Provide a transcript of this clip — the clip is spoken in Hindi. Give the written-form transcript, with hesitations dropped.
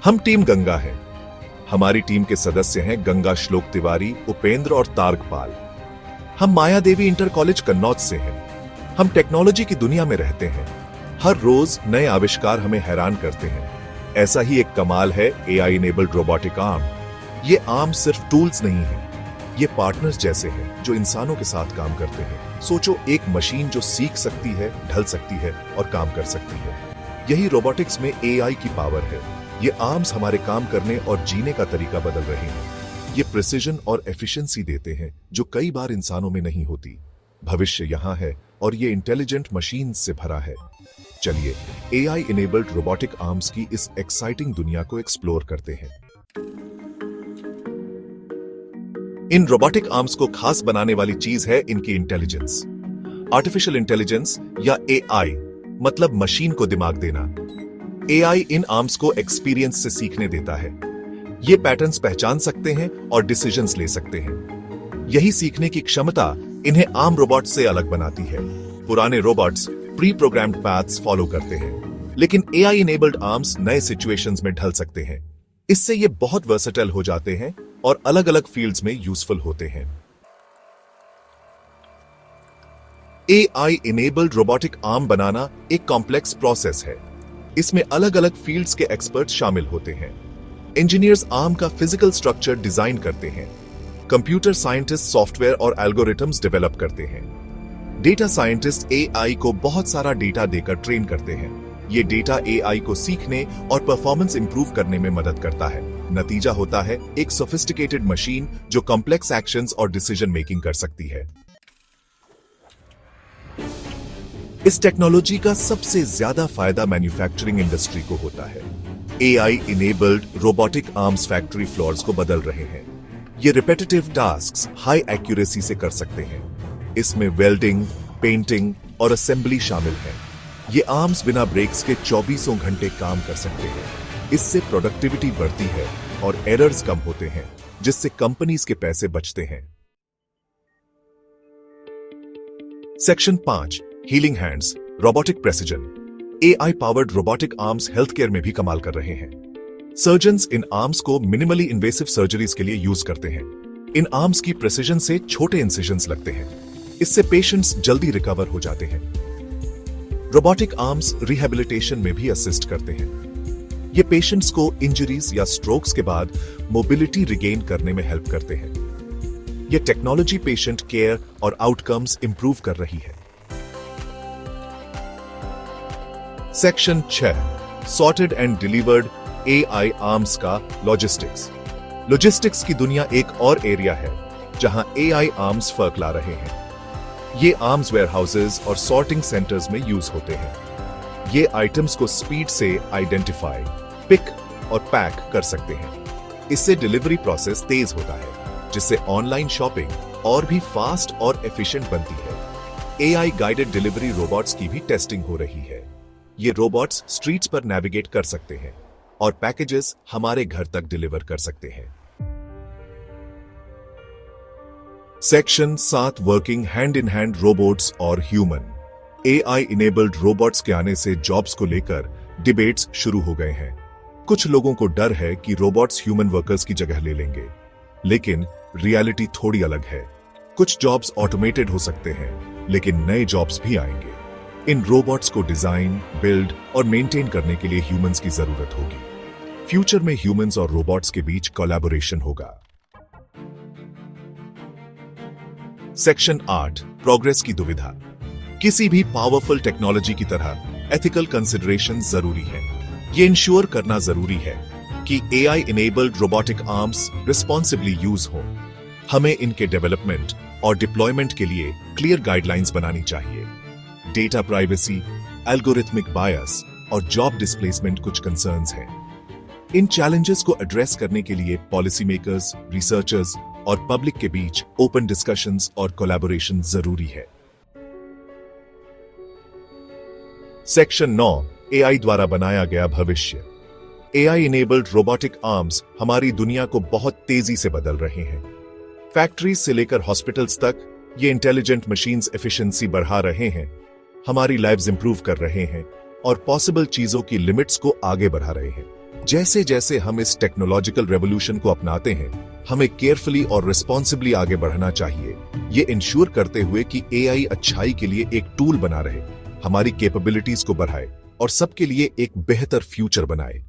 हम टीम गंगा हैं। हमारी टीम के सदस्य हैं गंगा श्लोक तिवारी, उपेंद्र और तारकपाल। हम माया देवी इंटर कॉलेज कन्नौज से हैं। हम टेक्नोलॉजी की दुनिया में रहते हैं। हर रोज नए आविष्कार हमें हैरान करते हैं। ऐसा ही एक कमाल है एआई इनेबल्ड रोबोटिक आर्म। ये आर्म सिर्फ टूल्स नहीं है, ये पार्टनर्स जैसे हैं जो इंसानों के साथ काम करते हैं। सोचो, एक मशीन जो सीख सकती है, ढल सकती है और काम कर सकती है। यही रोबोटिक्स में एआई की पावर है। ये आर्म्स हमारे काम करने और जीने का तरीका बदल रहे हैं। ये प्रिसिजन और एफिशिएंसी देते हैं जो कई बार इंसानों में नहीं होती। भविष्य यहां है और ये इंटेलिजेंट मशीन से भरा है। चलिए एआई इनेबल्ड रोबोटिक आर्म्स की इस एक्साइटिंग दुनिया को एक्सप्लोर करते हैं। इन रोबोटिक आर्म्स को खास बनाने वाली चीज है इनकी इंटेलिजेंस। आर्टिफिशियल इंटेलिजेंस या एआई मतलब मशीन को दिमाग देना। एआई इन आर्म्स को एक्सपीरियंस से सीखने देता है। ये पैटर्न्स पहचान सकते हैं और डिसीजंस ले सकते हैं। यही सीखने की क्षमता इन्हें आम रोबोट से अलग बनाती है। पुराने robots pre programmed paths follow करते हैं, लेकिन एआई इनेबल्ड आर्म्स नए सिचुएशंस में ढल सकते हैं। इससे ये बहुत वर्सेटाइल हो जाते हैं और अलग अलग फील्ड्स में यूजफुल होते हैं। एआई इनेबल्ड रोबोटिक आर्म बनाना एक कॉम्प्लेक्स प्रोसेस है। इसमें अलग अलग फील्ड्स के एक्सपर्ट शामिल होते हैं। इंजीनियर्स आर्म का फिजिकल स्ट्रक्चर डिजाइन करते हैं। कंप्यूटर साइंटिस्ट सॉफ्टवेयर और एल्गोरिथम्स डेवलप करते हैं। डेटा साइंटिस्ट एआई को बहुत सारा डेटा देकर ट्रेन करते हैं। ये डेटा एआई को सीखने और परफॉर्मेंस इंप्रूव करने में मदद करता है। नतीजा होता है एक सोफिस्टिकेटेड मशीन जो कॉम्प्लेक्स एक्शंस और डिसीजन मेकिंग कर सकती है। इस टेक्नोलॉजी का सबसे ज्यादा फायदा मैन्युफैक्चरिंग इंडस्ट्री को होता है। AI enabled robotic arms factory floors को बदल रहे हैं। ये रिपीटेटिव टास्क्स हाई एक्यूरेसी से कर सकते हैं। इसमें वेल्डिंग, पेंटिंग और असेंबली शामिल है। ये आर्म्स बिना ब्रेक्स के 24 घंटे काम कर सकते हैं। इससे प्रोडक्टिविटी बढ़ती है और एरर्स कम होते हैं, जिससे कंपनीज के पैसे बचते हैं। Section 5 healing hands robotic precision. AI powered robotic arms health care में भी कमाल कर रहे हैं। सर्जन्स इन आर्म्स को मिनिमली इन्वेसिव सर्जरीज के लिए यूज करते हैं। इन आर्म्स की प्रेसिजन से छोटे इंसिजन्स लगते हैं। इससे पेशेंट्स जल्दी रिकवर हो जाते हैं। रोबोटिक आर्म्स रिहैबिलिटेशन में भी असिस्ट करते हैं। ये पेशेंट्स को इंजरीज या स्ट्रोक्स के बाद मोबिलिटी रिगेन करने में हेल्प करते हैं। ये टेक्नोलॉजी पेशेंट केयर और आउटकम्स इंप्रूव कर रही है। Section 6 sorted and delivered AI arms का लॉजिस्टिक्स। लॉजिस्टिक्स की दुनिया एक और एरिया है जहां एआई आर्म्स फर्क ला रहे हैं। ये आर्म्स वेयरहाउसेस और सॉर्टिंग सेंटर्स में यूज होते हैं। ये आइटम्स को स्पीड से आइडेंटिफाई, पिक और पैक कर सकते हैं। इससे डिलीवरी प्रोसेस तेज होता है, जिससे ऑनलाइन शॉपिंग और भी फास्ट और एफिशिएंट बनती है। एआई गाइडेड डिलीवरी रोबोट्स की भी टेस्टिंग हो रही है। ये रोबोट्स स्ट्रीट्स पर नेविगेट कर सकते हैं और पैकेजेस हमारे घर तक डिलीवर कर सकते हैं। Section 7 working hand in hand robots और ह्यूमन। एआई इनेबल्ड रोबोट्स के आने से जॉब्स को लेकर डिबेट्स शुरू हो गए हैं। कुछ लोगों को डर है कि रोबोट्स ह्यूमन वर्कर्स की जगह ले लेंगे, लेकिन रियलिटी थोड़ी अलग है। कुछ जॉब्स ऑटोमेटेड हो सकते हैं, लेकिन नए जॉब्स भी आएंगे। इन रोबोट्स को डिजाइन, बिल्ड और मेंटेन करने के लिए ह्यूमंस की जरूरत होगी। फ्यूचर में ह्यूमंस और रोबोट्स के बीच कोलैबोरेशन होगा। सेक्शन 8 प्रोग्रेस की दुविधा। किसी भी पावरफुल टेक्नोलॉजी की तरह एथिकल कंसिडरेशन जरूरी है। यह इंश्योर करना जरूरी है कि AI enabled robotic arms responsibly use हो। हमें इनके डेवलपमेंट और डिप्लॉयमेंट के लिए क्लियर गाइडलाइंस बनानी चाहिए। डेटा प्राइवेसी, एल्गोरिथमिक बायस और जॉब डिस्प्लेसमेंट कुछ कंसर्न्स हैं। इन चैलेंजेस को एड्रेस करने के लिए पॉलिसी मेकर्स, रिसर्चर्स और पब्लिक के बीच ओपन डिस्कशंस और कोलैबोरेशन जरूरी है। सेक्शन 9 एआई द्वारा बनाया गया भविष्य। एआई इनेबल्ड रोबोटिक आर्म्स हमारी दुनिया को बहुत तेजी से बदल रहे हैं। फैक्ट्रीज से लेकर हॉस्पिटल्स तक ये इंटेलिजेंट मशीन्स एफिशिएंसी बढ़ा रहे हैं, हमारी लाइव्स इंप्रूव कर रहे हैं और पॉसिबल चीजों की लिमिट्स को आगे बढ़ा रहे हैं। जैसे जैसे हम इस टेक्नोलॉजिकल रेवोल्यूशन को अपनाते हैं, हमें केयरफुली और रिस्पॉन्सिबली आगे बढ़ना चाहिए, ये इंश्योर करते हुए कि एआई अच्छाई के लिए एक टूल बना रहे, हमारी कैपेबिलिटीज को बढ़ाए और सबके लिए एक बेहतर फ्यूचर बनाए।